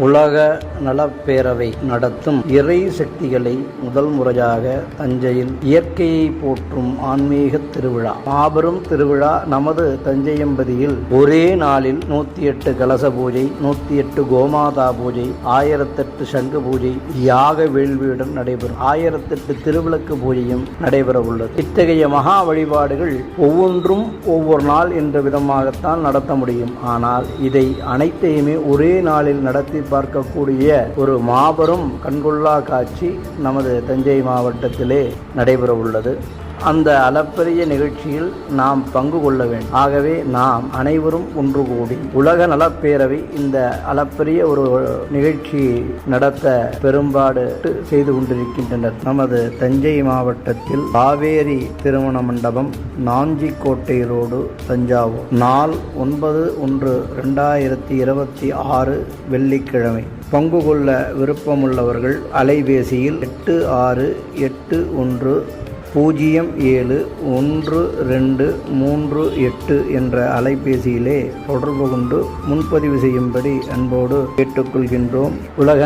உலக நலப்பேரவை நடத்தும் இறை சக்திகளை முதல் முறையாக தஞ்சையில் இயற்கையை போற்றும் ஆன்மீக திருவிழா. மாபெரும் திருவிழா நமது தஞ்சையம்பதியில் ஒரே நாளில் 108 கலச பூஜை, 108 கோமாதா பூஜை, 1008 சங்கு பூஜை, யாக வேள்வியுடன் நடைபெறும். 1008 திருவிளக்கு பூஜையும் நடைபெற உள்ளது. இத்தகைய மகா வழிபாடுகள் ஒவ்வொன்றும் ஒவ்வொரு நாள் என்ற விதமாகத்தான் நடத்த முடியும். ஆனால் இதை அனைத்தையுமே ஒரே நாளில் நடத்தி பார்க்கக்கூடிய ஒரு மாபெரும் கண்கொள்ளா காட்சி நமது தஞ்சை மாவட்டத்திலே நடைபெற உள்ளது. அந்த அளப்பரிய நிகழ்ச்சியில் நாம் பங்கு கொள்ள வேண்டும். ஆகவே நாம் அனைவரும் ஒன்று கூடி உலக நலப்பேரவை இந்த அளப்பரிய ஒரு நிகழ்ச்சி நடத்த பெரும்பாடு செய்து கொண்டிருக்கின்றனர். நமது தஞ்சை மாவட்டத்தில் காவேரி திருமண மண்டபம், நாஞ்சிக்கோட்டை ரோடு, தஞ்சாவூர். நாள் 9/1/2026 வெள்ளிக்கிழமை. பங்கு கொள்ள விருப்பமுள்ளவர்கள் அலைபேசியில் 8680712338 என்ற அலைபேசியிலே தொடர்பு கொண்டு முன்பதிவு செய்யும்படி அன்போடு கேட்டுக்கொள்கின்றோம். உலக